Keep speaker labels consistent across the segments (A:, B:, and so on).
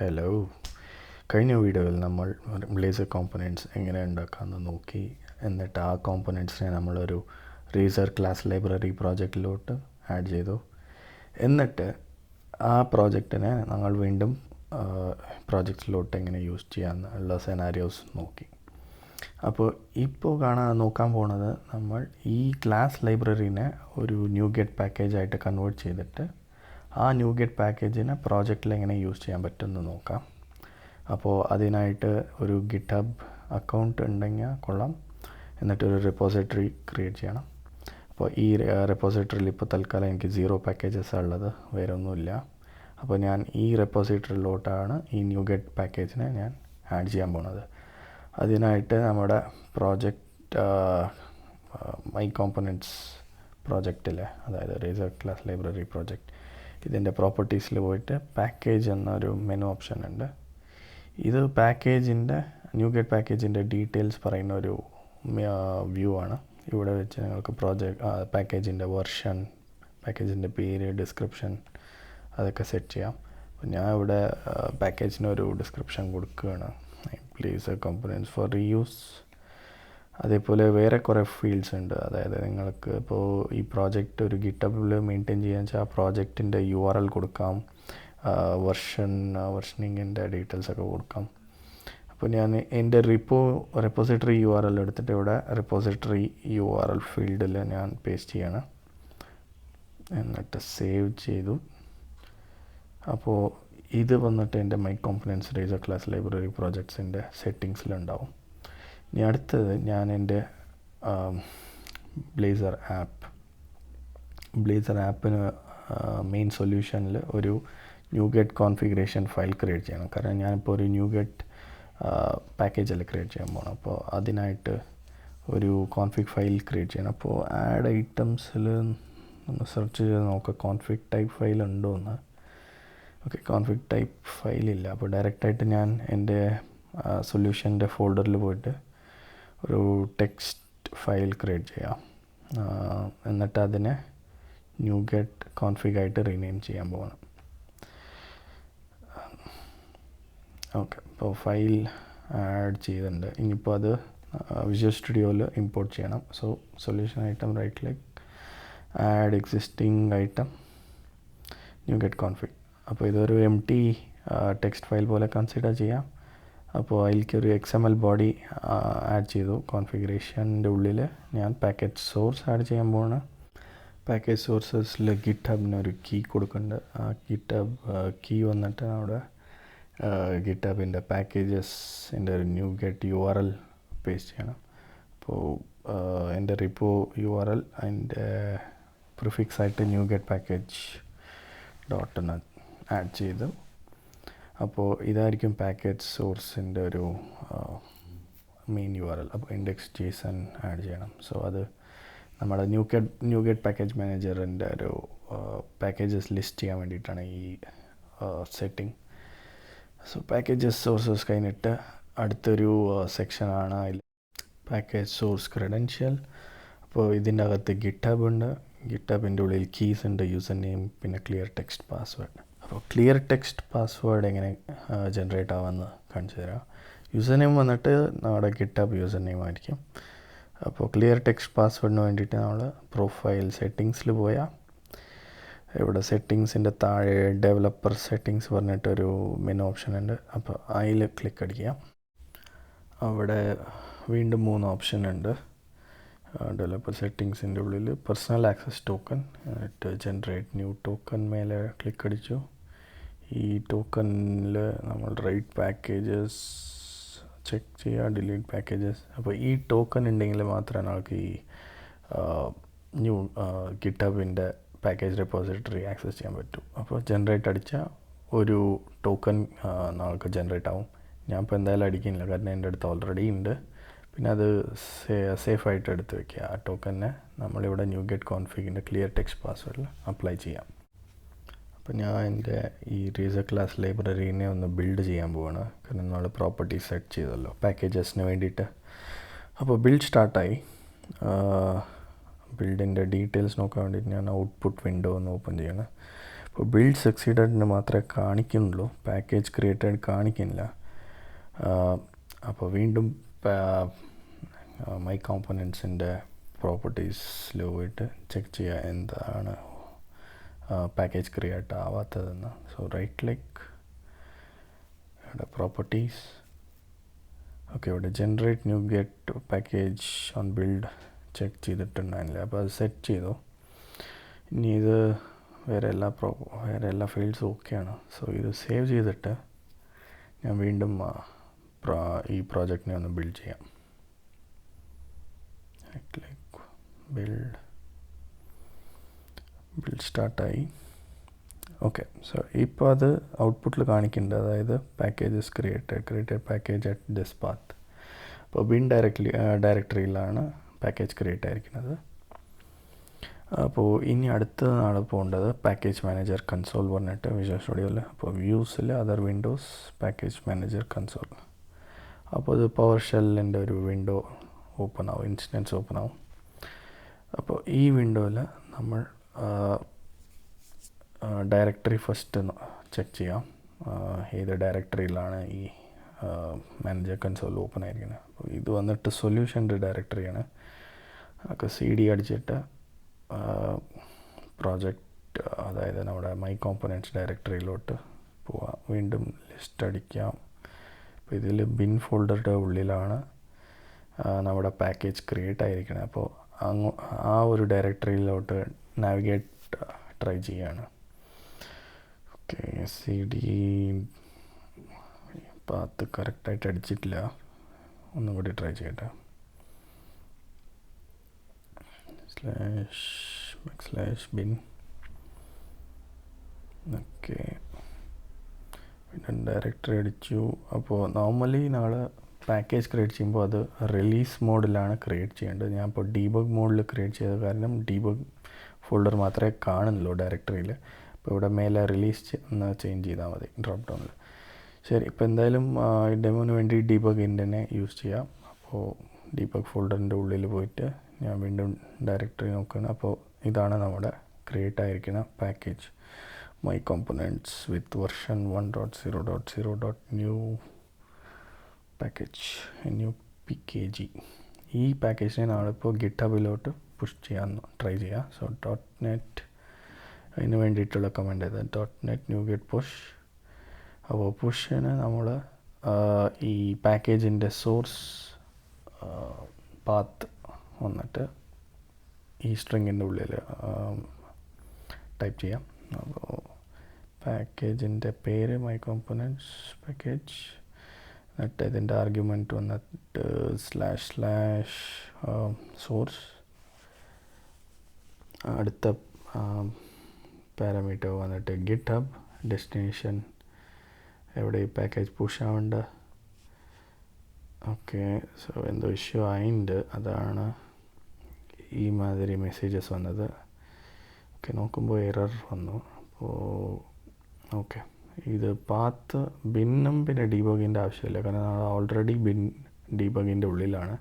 A: Hello. കഴിഞ്ഞ വീഡിയോയിൽ നമ്മൾ ബ്ലേസർ കോമ്പണൻറ്റ്സ് എങ്ങനെ ഉണ്ടാക്കാമെന്ന് നോക്കി. എന്നിട്ട് ആ കോമ്പണൻറ്റ്സിനെ നമ്മളൊരു റേസർ ക്ലാസ് ലൈബ്രറി പ്രോജക്റ്റിലോട്ട് ആഡ് ചെയ്തു. എന്നിട്ട് ആ പ്രോജക്റ്റിനെ ഞങ്ങൾ വീണ്ടും പ്രോജക്റ്റിലോട്ട് എങ്ങനെ യൂസ് ചെയ്യാമെന്നുള്ള സെനാരിയോസ് നോക്കി. അപ്പോൾ ഇപ്പോൾ നോക്കാൻ പോണത് നമ്മൾ ഈ ക്ലാസ് ലൈബ്രറീനെ ഒരു ന്യൂഗെറ്റ് പാക്കേജായിട്ട് കൺവേർട്ട് ചെയ്തിട്ട് ആ ന്യൂഗെറ്റ് പാക്കേജിനെ പ്രോജക്റ്റിൽ എങ്ങനെ യൂസ് ചെയ്യാൻ പറ്റുമെന്ന് നോക്കാം. അപ്പോൾ അതിനായിട്ട് ഒരു ഗിറ്റ്ഹബ് അക്കൗണ്ട് ഉണ്ടെങ്കിൽ കൊള്ളാം. എന്നിട്ടൊരു റിപ്പോസിറ്ററി ക്രിയേറ്റ് ചെയ്യണം. അപ്പോൾ ഈ റിപ്പോസിറ്ററിയിൽ ഇപ്പോൾ തൽക്കാലം എനിക്ക് 0 പാക്കേജസാണ് ഉള്ളത്, വേറെ ഒന്നുമില്ല. അപ്പോൾ ഞാൻ ഈ റിപ്പോസിറ്ററിയിലോട്ടാണ് ഈ ന്യൂഗെറ്റ് പാക്കേജിനെ ഞാൻ ആഡ് ചെയ്യാൻ പോണത്. അതിനായിട്ട് നമ്മുടെ പ്രോജക്റ്റ് മൈ കോമ്പണൻറ്റ്സ് പ്രോജക്റ്റിൽ, അതായത് റേസർ ക്ലാസ് ലൈബ്രറി പ്രോജക്റ്റ്, ഇതിൻ്റെ പ്രോപ്പർട്ടീസിൽ പോയിട്ട് പാക്കേജ് എന്നൊരു മെനു ഓപ്ഷൻ ഉണ്ട്. ഇത് ന്യൂഗെറ്റ് പാക്കേജിൻ്റെ ഡീറ്റെയിൽസ് പറയുന്ന ഒരു വ്യൂ ആണ്. ഇവിടെ വെച്ച് നിങ്ങൾക്ക് പാക്കേജിൻ്റെ വെർഷൻ, പാക്കേജിൻ്റെ പേര്, ഡിസ്ക്രിപ്ഷൻ അതൊക്കെ സെറ്റ് ചെയ്യാം. അപ്പോൾ ഞാൻ ഇവിടെ പാക്കേജിനൊരു ഡിസ്ക്രിപ്ഷൻ കൊടുക്കുകയാണ്, ബ്ലേസർ കോമ്പണൻറ്റ്സ് ഫോർ റീയൂസ്. അതേപോലെ വേറെ കുറേ ഫീൽഡ്സ് ഉണ്ട്. അതായത് നിങ്ങൾക്ക് ഇപ്പോൾ ഈ പ്രോജക്റ്റ് ഒരു ഗിറ്റബിൽ മെയിൻറ്റെയിൻ ചെയ്യാന്ന് വെച്ചാൽ ആ പ്രോജക്റ്റിൻ്റെ URL കൊടുക്കാം, വെർഷനിങ്ങിൻ്റെ ഡീറ്റെയിൽസൊക്കെ കൊടുക്കാം. അപ്പോൾ ഞാൻ എൻ്റെ റിപ്പോസിറ്ററി URL എടുത്തിട്ട് ഇവിടെ റിപ്പോസിറ്ററി URL ഫീൽഡിൽ ഞാൻ പേസ്റ്റ് ചെയ്യണം. എന്നിട്ട് സേവ് ചെയ്തു. അപ്പോൾ ഇത് വന്നിട്ട് എൻ്റെ my components razor class library പ്രോജക്ട്സിൻ്റെ സെറ്റിങ്സിലുണ്ടാവും. ഇനി അടുത്തത് ഞാൻ എൻ്റെ ബ്ലേസർ ആപ്പിന് മെയിൻ സൊല്യൂഷനിൽ ഒരു ന്യൂഗെറ്റ് കോൺഫിഗറേഷൻ ഫയൽ ക്രിയേറ്റ് ചെയ്യണം. കാരണം ഞാനിപ്പോൾ ഒരു ന്യൂഗെറ്റ് പാക്കേജല്ല ക്രിയേറ്റ് ചെയ്യാൻ പോകണം. അപ്പോൾ അതിനായിട്ട് ഒരു കോൺഫിഗ് ഫയൽ ക്രിയേറ്റ് ചെയ്യണം. അപ്പോൾ ആഡ് ഐറ്റംസിൽ ഒന്ന് സെർച്ച് ചെയ്ത് നോക്കുക കോൺഫിഗ് ടൈപ്പ് ഫയൽ ഉണ്ടോ എന്ന്. ഓക്കെ, കോൺഫിഗ് ടൈപ്പ് ഫയലില്ല. അപ്പോൾ ഡയറക്റ്റായിട്ട് ഞാൻ എൻ്റെ സൊല്യൂഷൻ്റെ ഫോൾഡറിൽ പോയിട്ട് ഒരു ടെക്സ്റ്റ് ഫയൽ ക്രിയേറ്റ് ചെയ്യാം. എന്നിട്ട് അതിനെ ന്യൂഗെറ്റ് കോൺഫിഗായിട്ട് റീനെയിം ചെയ്യാൻ പോകണം. ഓക്കെ, ഇപ്പോൾ ഫയൽ ആഡ് ചെയ്തിട്ടുണ്ട്. ഇനിയിപ്പോൾ അത് വിഷ്വൽ സ്റ്റുഡിയോയിൽ ഇമ്പോർട്ട് ചെയ്യണം. So solution item, right click, add existing item, NuGet config. അപ്പോൾ ഇതൊരു empty ടെക്സ്റ്റ് ഫയൽ പോലെ കൺസിഡർ ചെയ്യാം. അപ്പോൾ അതിലേക്കൊരു XML ബോഡി ആഡ് ചെയ്തു. കോൺഫിഗറേഷൻ്റെ ഉള്ളിൽ ഞാൻ പാക്കേജ് സോഴ്സ് ആഡ് ചെയ്യാൻ പോവാണ്. പാക്കേജ് സോഴ്സസിൽ ഗിറ്റ്ഹബിനൊരു കീ കൊടുക്കുന്നുണ്ട്. ആ ഗിറ്റ്ഹബ് കീ വന്നിട്ട് അവിടെ ഗിറ്റ്ഹബിൻ്റെ പാക്കേജസിൻ്റെ ഒരു ന്യൂഗെറ്റ് URL പേസ്റ്റ് ചെയ്യണം. അപ്പോൾ എൻ്റെ റിപ്പോ URL അതിൻ്റെ പ്രിഫിക്സ് ആയിട്ട് ന്യൂഗെറ്റ് പാക്കേജ് ഡോട്ടിന് ആഡ് ചെയ്തു. അപ്പോൾ ഇതായിരിക്കും പാക്കേജ് സോഴ്സിൻ്റെ ഒരു മെയിൻ URL. അപ്പോൾ index.json ആഡ് ചെയ്യണം. സോ അത് നമ്മുടെ ന്യൂഗെറ്റ് പാക്കേജ് മാനേജറിൻ്റെ ഒരു പാക്കേജസ് ലിസ്റ്റ് ചെയ്യാൻ വേണ്ടിയിട്ടാണ് ഈ സെറ്റിംഗ്. സോ പാക്കേജസ് സോഴ്സസ് കഴിഞ്ഞിട്ട് അടുത്തൊരു സെക്ഷനാണ് അതിൽ പാക്കേജ് സോഴ്സ് ക്രെഡൻഷ്യൽ. അപ്പോൾ ഇതിൻ്റെ അകത്ത് ഗിറ്റ്ഹബ് ഉണ്ട്. ഗിറ്റ്ഹബിൻ്റെ ഉള്ളിൽ കീസ് ഉണ്ട്, യൂസർ നെയിം, പിന്നെ ക്ലിയർ ടെക്സ്റ്റ് പാസ്വേഡ്. അപ്പോൾ ക്ലിയർ ടെക്സ്റ്റ് പാസ്വേഡ് എങ്ങനെ ജനറേറ്റ് ആവാമെന്ന് കാണിച്ചു തരാം. യൂസർ നെയിം വന്നിട്ട് നമ്മുടെ ഗിറ്റ്ഹബ് യൂസർ നെയിം ആയിരിക്കും. അപ്പോൾ ക്ലിയർ ടെക്സ്റ്റ് പാസ്വേഡിന് വേണ്ടിയിട്ട് നമ്മൾ പ്രൊഫൈൽ സെറ്റിങ്സിൽ പോയാൽ ഇവിടെ സെറ്റിങ്സിൻ്റെ താഴെ ഡെവലപ്പർ സെറ്റിങ്സ് പറഞ്ഞിട്ടൊരു മെനു ഓപ്ഷൻ ഉണ്ട്. അപ്പോൾ അതിൽ ക്ലിക്ക് അടിക്കുക. അവിടെ വീണ്ടും 3 ഓപ്ഷൻ ഉണ്ട്. ഡെവലപ്പർ സെറ്റിങ്സിൻ്റെ ഉള്ളിൽ പേഴ്സണൽ ആക്സസ് ടോക്കൺ, എന്നിട്ട് ജനറേറ്റ് ന്യൂ ടോക്കൺ മേലെ ക്ലിക്ക് അടിച്ചു. ഈ ടോക്കണിൽ നമ്മൾ റൈറ്റ് പാക്കേജസ് ചെക്ക് ചെയ്യുക, ഡിലീറ്റ് പാക്കേജസ്. അപ്പോൾ ഈ ടോക്കൺ ഉണ്ടെങ്കിൽ മാത്രമേ നമുക്ക് ഈ ഗിറ്റ്ഹബിൻ്റെ പാക്കേജ് റിപ്പോസിറ്ററി ആക്സസ് ചെയ്യാൻ പറ്റൂ. അപ്പോൾ ജനറേറ്റ് അടിച്ചാൽ ഒരു ടോക്കൺ നമുക്ക് ജനറേറ്റ് ആവും. ഞാൻ ഇപ്പോൾ എന്തായാലും അടിക്കുന്നില്ല, കാരണം എൻ്റെ അടുത്ത് ഓൾറെഡി ഉണ്ട്. പിന്നെ അത് സേഫായിട്ട് എടുത്ത് വയ്ക്കുക. ആ ടോക്കനെ നമ്മളിവിടെ ന്യൂഗെറ്റ് കോൺഫിഗിൻ്റെ ക്ലിയർ ടെക്സ്റ്റ് പാസ്വേഡിൽ അപ്ലൈ ചെയ്യാം. അപ്പോൾ ഞാൻ എൻ്റെ ഈ റേസർ ക്ലാസ് ലൈബ്രറീനെ ഒന്ന് ബിൽഡ് ചെയ്യാൻ പോവാണ്. കാരണം നമ്മൾ പ്രോപ്പർട്ടി സെറ്റ് ചെയ്തല്ലോ പാക്കേജസിന് വേണ്ടിയിട്ട്. അപ്പോൾ ബിൽഡ് സ്റ്റാർട്ടായി. ബിൽഡിൻ്റെ ഡീറ്റെയിൽസ് നോക്കാൻ വേണ്ടിയിട്ട് ഞാൻ ഔട്ട്പുട്ട് വിൻഡോ ഒന്ന് ഓപ്പൺ ചെയ്യണം. അപ്പോൾ ബിൽഡ് സക്സീഡഡിന് മാത്രമേ കാണിക്കുന്നുള്ളൂ, പാക്കേജ് ക്രിയേറ്റഡ് കാണിക്കുന്നില്ല. അപ്പോൾ വീണ്ടും മൈ കോമ്പണൻസിൻ്റെ പ്രോപ്പർട്ടീസിൽ പോയിട്ട് ചെക്ക് ചെയ്യുക എന്താണ് പാക്കേജ് ക്രിയേറ്റ് ആവാത്തതെന്ന്. സോ റൈറ്റ് ക്ലിക്ക്, ഇവിടെ പ്രോപ്പർട്ടീസ്, ഓക്കെ, ഇവിടെ generate NuGet package on build check ചെയ്തിട്ടുണ്ടായിരുന്നില്ല, അപ്പോൾ അത് സെറ്റ് ചെയ്തു. ഇനി ഇത് വേറെ എല്ലാ ഫീൽഡ്സും ഓക്കെയാണ്. സോ ഇത് സേവ് ചെയ്തിട്ട് ഞാൻ വീണ്ടും ഈ പ്രോജക്റ്റിനെ ഒന്ന് ബിൽഡ് ചെയ്യാം. ക്ലിക്ക് ബിൽഡ് സ്റ്റാർട്ടായി. ഓക്കെ, സോ ഇപ്പോൾ അത് ഔട്ട്പുട്ടിൽ കാണിക്കുന്നുണ്ട്, അതായത് packages created package at this path. അപ്പോൾ ബിൻ ഡയറക്ടറിയിലാണ് പാക്കേജ് ക്രിയേറ്റ് ആയിരിക്കുന്നത്. അപ്പോൾ ഇനി അടുത്ത നാൾ പോകേണ്ടത് പാക്കേജ് മാനേജർ കൺസോൾ പറഞ്ഞിട്ട് വിഷ്വൽ സ്റ്റുഡിയോയിൽ. അപ്പോൾ വ്യൂസിൽ other windows package manager console. അപ്പോൾ അത് പവർ ഷെല്ലിൻ്റെ ഒരു വിൻഡോ ഓപ്പൺ ആവും, ഇൻസ്റ്റൻസ് ഓപ്പൺ ആവും. അപ്പോൾ ഈ വിൻഡോയിൽ നമ്മൾ ഡയറക്ടറി ഫസ്റ്റ് ചെക്ക് ചെയ്യാം, ഏത് ഡയറക്ടറിയിലാണ് ഈ മാനേജർ കൺസോൾ ഓപ്പൺ ആയിരിക്കുന്നത്. അപ്പോൾ ഇത് വന്നിട്ട് സൊല്യൂഷൻ്റെ ഡയറക്ടറിയാണ്. ഒക്കെ CD അടിച്ചിട്ട് പ്രോജക്റ്റ്, അതായത് നമ്മുടെ മൈ കോമ്പണൻറ്റ്സ് ഡയറക്ടറിയിലോട്ട് പോവാം. വീണ്ടും ലിസ്റ്റ് അടിക്കാം. അപ്പോൾ ഇതിൽ ബിൻ ഫോൾഡറുടെ ഉള്ളിലാണ് നമ്മുടെ പാക്കേജ് ക്രിയേറ്റ് ആയിരിക്കുന്നത്. അപ്പോൾ ആ ഒരു ഡയറക്ടറിയിലോട്ട് നാവിഗേറ്റ് ട്രൈ ചെയ്യാണ്. ഓക്കെ, CD പാത്ത് കറക്റ്റായിട്ട് അടിച്ചിട്ടില്ല, ഒന്നും കൂടി ട്രൈ ചെയ്യട്ടെ. /bin. ഓക്കെ, ഡയറക്ടറി അടിച്ചു. അപ്പോൾ നോർമലി നമ്മൾ പാക്കേജ് ക്രിയേറ്റ് ചെയ്യുമ്പോൾ അത് റിലീസ് മോഡിലാണ് ക്രിയേറ്റ് ചെയ്യേണ്ടത്. ഞാൻ ഇപ്പോൾ ഡീബഗ് മോഡിൽ ക്രിയേറ്റ് ചെയ്ത കാരണം ഡീബഗ് ഫോൾഡർ മാത്രമേ കാണുന്നുള്ളൂ ഡയറക്ടറിയിൽ. അപ്പോൾ ഇവിടെ മേലെ റിലീസ് ഒന്ന് ചേഞ്ച് ചെയ്താൽ മതി ഡ്രോപ്പ് ഡൗണിൽ. ശരി, ഇപ്പോൾ എന്തായാലും ഡെമോന് വേണ്ടി ഡീബഗിൻ്റെ യൂസ് ചെയ്യാം. അപ്പോൾ ഡീബഗ് ഫോൾഡറിൻ്റെ ഉള്ളിൽ പോയിട്ട് ഞാൻ വീണ്ടും ഡയറക്ടറി നോക്കുകയാണ്. അപ്പോൾ ഇതാണ് നമ്മുടെ ക്രിയേറ്റ് ആയിരിക്കുന്ന package, my കോമ്പണൻറ്റ്സ് with version 1.0.0.new package, new PKG. ഈ പാക്കേജിനെ നമ്മളിപ്പോൾ ഗിറ്റ്ഹബിലോട്ട് പുഷ് ചെയ്യാൻ ട്രൈ ചെയ്യാം. സോ .NET അതിന് വേണ്ടിയിട്ടുള്ള കമാൻഡ് ഇത് .NET nuget push. അപ്പോൾ പുഷിന് നമ്മൾ ഈ പാക്കേജിൻ്റെ സോഴ്സ് പാത്ത് വന്നിട്ട് ഈ സ്ട്രിങ്ങിൻ്റെ ഉള്ളിൽ ടൈപ്പ് ചെയ്യാം. അപ്പോൾ പാക്കേജിൻ്റെ പേര് മൈ കോമ്പണൻറ്റ്സ് പാക്കേജ്, എന്നിട്ട് ഇതിൻ്റെ ആർഗ്യുമെൻറ്റ് വന്നിട്ട് //സോഴ്സ്. അടുത്ത പാരാമീറ്റർ വന്നിട്ട് GitHub, ഡെസ്റ്റിനേഷൻ എവിടെ ഈ പാക്കേജ് പുഷ് ആവേണ്ട. ഓക്കെ, സോ എന്തോ ഇഷ്യൂ ആയിട്ടുണ്ട്, അതാണ് ഈ മാതിരി മെസ്സേജസ് വന്നത്. ഓക്കെ, നോക്കുമ്പോൾ എറർ വന്നു. അപ്പോൾ ഓക്കെ, ഇത് പാത്ത് ബിന്നും പിന്നെ ഡീബഗിൻ്റെ ആവശ്യമില്ല, കാരണം നമ്മൾ ഓൾറെഡി ഡീബഗിൻ്റെ ഉള്ളിലാണ്.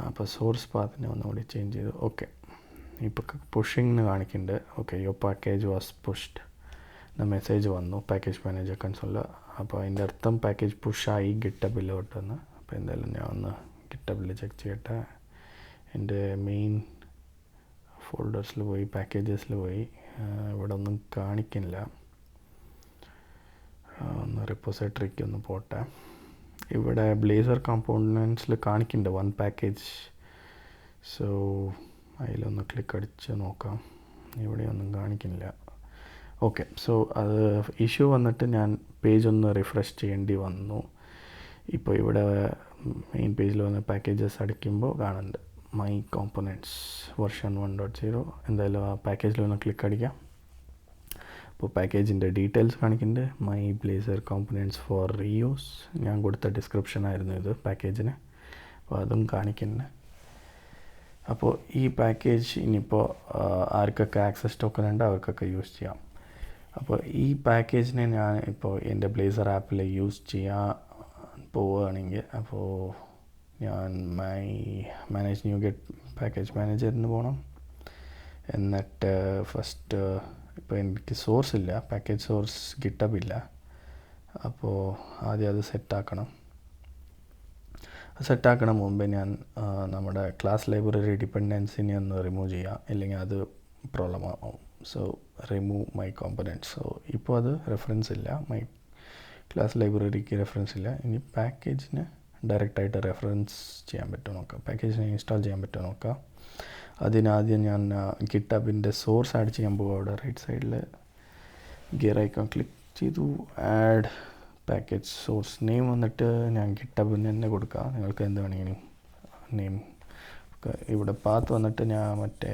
A: അപ്പോൾ സോഴ്സ് പാത്തിനെ ഒന്നുകൂടി ചേഞ്ച് ചെയ്തു. ഓക്കെ, ഇപ്പോൾ പുഷിങ് കാണിക്കുന്നുണ്ട്. Okay, your package was pushed എന്ന മെസ്സേജ് വന്നു പാക്കേജ് മാനേജർ കൺസോളിൽ. അപ്പോൾ അതിൻ്റെ അർത്ഥം പാക്കേജ് പുഷായി ഗിറ്റബിലോട്ടെന്ന്. അപ്പോൾ എന്തായാലും ഞാൻ ഒന്ന് ഗിറ്റബിൽ ചെക്ക് ചെയ്യട്ടെ. എൻ്റെ മെയിൻ ഫോൾഡേഴ്സിൽ പോയി പാക്കേജസിൽ പോയി, ഇവിടെ ഒന്നും കാണിക്കുന്നില്ല. ഒന്ന് റിപ്പോസിറ്ററിക്ക് ഒന്ന് പോട്ടെ. ഇവിടെ ബ്ലേസർ കോമ്പോണൻറ്റ്സിൽ കാണിക്കുന്നുണ്ട് 1 പാക്കേജ്. സോ അതിലൊന്ന് ക്ലിക്ക് അടിച്ച് നോക്കാം, ഇവിടെയൊന്നും കാണിക്കുന്നില്ല. ഓക്കെ, സോ അത് ഇഷ്യൂ വന്നിട്ട് ഞാൻ പേജ് ഒന്ന് റിഫ്രഷ് ചെയ്യേണ്ടി വന്നു. ഇപ്പോൾ ഇവിടെ മെയിൻ പേജിൽ വന്ന് പാക്കേജസ് അടിക്കുമ്പോൾ കാണുന്നുണ്ട് മൈ കോമ്പണൻറ്റ്സ് വെർഷൻ 1.0. എന്തായാലും ആ പാക്കേജിൽ ഒന്ന് ക്ലിക്ക് അടിക്കാം. അപ്പോൾ പാക്കേജിൻ്റെ ഡീറ്റെയിൽസ് കാണിക്കുന്നുണ്ട്, my Blazor components for reuse. ഞാൻ കൊടുത്ത ഡിസ്ക്രിപ്ഷൻ ആയിരുന്നു ഇത് പാക്കേജിന്, അപ്പോൾ അതും കാണിക്കുന്നുണ്ട്. അപ്പോൾ ഈ പാക്കേജ് ഇനിയിപ്പോൾ ആർക്കൊക്കെ ആക്സസ് ടോക്കൺ ഉണ്ട് അവർക്കൊക്കെ യൂസ് ചെയ്യാം. അപ്പോൾ ഈ പാക്കേജിനെ ഞാൻ ഇപ്പോൾ എൻ്റെ ബ്ലേസർ ആപ്പിൽ യൂസ് ചെയ്യാൻ പോവുകയാണെങ്കിൽ, അപ്പോൾ ഞാൻ മാനേജ് ന്യൂഗെറ്റ് പാക്കേജ് മാനേജറിന് പോകണം. എന്നിട്ട് ഫസ്റ്റ് ഇപ്പോൾ എനിക്ക് സോഴ്സ് ഇല്ല, പാക്കേജ് സോഴ്സ് GitHub ഇല്ല. അപ്പോൾ ആദ്യം അത് സെറ്റാക്കണം. സെറ്റാക്കണ മുമ്പേ ഞാൻ നമ്മുടെ ക്ലാസ് ലൈബ്രറി ഡിപ്പെൻഡൻസിനെ ഒന്ന് റിമൂവ് ചെയ്യുക, ഇല്ലെങ്കിൽ അത് പ്രോബ്ലം ആവും. So remove my component. So ഇപ്പോൾ അത് റെഫറൻസ് ഇല്ല, മൈ ക്ലാസ് ലൈബ്രറിക്ക് റെഫറൻസ് ഇല്ല. ഇനി പാക്കേജിന് ഡയറക്റ്റായിട്ട് റെഫറൻസ് ചെയ്യാൻ പറ്റുമോ നോക്കാം, പാക്കേജിനെ ഇൻസ്റ്റാൾ ചെയ്യാൻ പറ്റുമോ നോക്കാം. അതിനാദ്യം ഞാൻ GitHubൻ്റെ സോഴ്സ് ആഡ് ചെയ്യാൻ പോകും. അവിടെ റൈറ്റ് സൈഡിൽ ഗിയർ ഐക്കൺ ക്ലിക്ക് ചെയ്തു, ആഡ് പാക്കേജ് സോഴ്സ് നെയിം വന്നിട്ട് ഞാൻ GitHubന് തന്നെ കൊടുക്കുക. നിങ്ങൾക്ക് എന്ത് വേണമെങ്കിലും നെയിം. ഇവിടെ പാത്ത് വന്നിട്ട് ഞാൻ മറ്റേ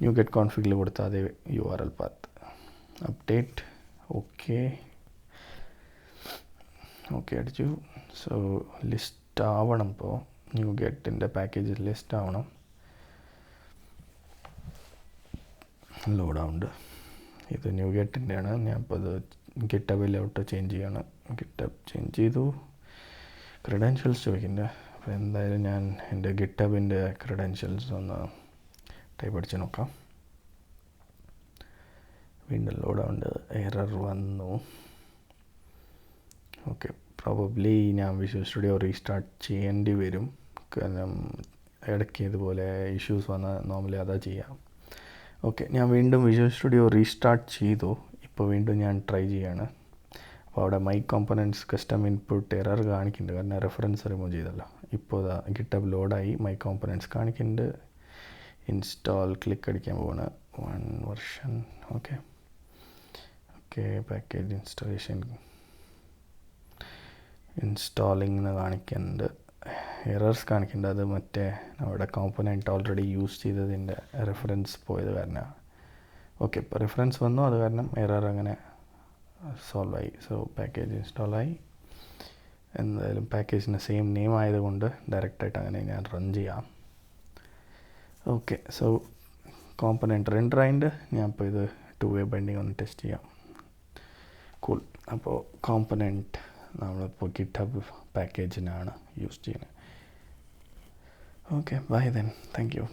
A: nuget കോൺഫിഗിൽ കൊടുത്ത അതേ URL പാത്ത്. അപ്ഡേറ്റ് ഓക്കെ അടിച്ചു. സോ ലിസ്റ്റ് ആവണം, ഇപ്പോൾ nugetൻ്റെ പാക്കേജ് ലിസ്റ്റ് ആവണം. ലോഡാവുണ്ട്. ഇത് nugetൻ്റെയാണ്. ഞാൻ ഇപ്പോൾ അത് GitHubലോട്ട് ചേഞ്ച് ചെയ്യാണ്. GitHub ചേഞ്ച് ചെയ്തു. ക്രെഡൻഷ്യൽസ് ചോദിക്കുന്നുണ്ട്. അപ്പോൾ എന്തായാലും ഞാൻ എൻ്റെ GitHubൻ്റെ ക്രെഡൻഷ്യൽസ് ഒന്ന് ടൈപ്പ് അടിച്ച് നോക്കാം. വീണ്ടും ലോഡാവുണ്ട്. എറർ വന്നു. ഓക്കെ, പ്രോബബ്ലി ഞാൻ വിഷ്വൽ സ്റ്റുഡിയോ റീസ്റ്റാർട്ട് ചെയ്യേണ്ടി വരും. കാരണം ഇടയ്ക്ക് ഇതുപോലെ ഇഷ്യൂസ് വന്നാൽ നോർമലി അതാ ചെയ്യാം. ഓക്കെ, ഞാൻ വീണ്ടും വിഷ്വൽ സ്റ്റുഡിയോ റീസ്റ്റാർട്ട് ചെയ്തു. ഇപ്പോൾ വീണ്ടും ഞാൻ ട്രൈ ചെയ്യാണ്. അപ്പോൾ അവിടെ മൈ കോമ്പണൻറ്റ്സ് കസ്റ്റം ഇൻപുട്ട് എറർ കാണിക്കുന്നുണ്ട്, കാരണം റെഫറൻസ് റിമൂവ് ചെയ്തല്ലോ. ഇപ്പോൾ GitHub ലോഡായി, മൈ കോമ്പണൻറ്റ്സ് കാണിക്കുന്നുണ്ട്. ഇൻസ്റ്റാൾ ക്ലിക്ക് അടിക്കാൻ പോവാണ്. 1 version. Okay, package installation installing എന്ന് കാണിക്കുന്നുണ്ട്. എറേഴ്സ് കാണിക്കുന്നുണ്ട്. അത് മറ്റേ നമ്മുടെ കോമ്പണൻറ്റ് ഓൾറെഡി യൂസ് ചെയ്തതിൻ്റെ റെഫറൻസ് പോയത് കാരണമാണ്. ഓക്കെ, ഇപ്പോൾ റെഫറൻസ് വന്നു, അത് കാരണം എറർ അങ്ങനെ സോൾവ് ആയി. സോ പാക്കേജ് ഇൻസ്റ്റാളായി. എന്തായാലും പാക്കേജിന് സെയിം നെയിം ആയതുകൊണ്ട് ഡയറക്റ്റായിട്ട് അങ്ങനെ ഞാൻ റൺ ചെയ്യാം. ഓക്കെ, സോ കോമ്പണൻറ്റ് റെൻഡർ ആയിട്ട് ഞാൻ ഇപ്പോൾ ഇത് 2-way ബൈൻഡിങ് ഒന്ന് ടെസ്റ്റ് ചെയ്യാം. കൂൾ. അപ്പോൾ കോമ്പണൻറ്റ് നമ്മളിപ്പോൾ GitHub പാക്കേജിനാണ് യൂസ് ചെയ്യുന്നത്. Okay, bye then. Thank U.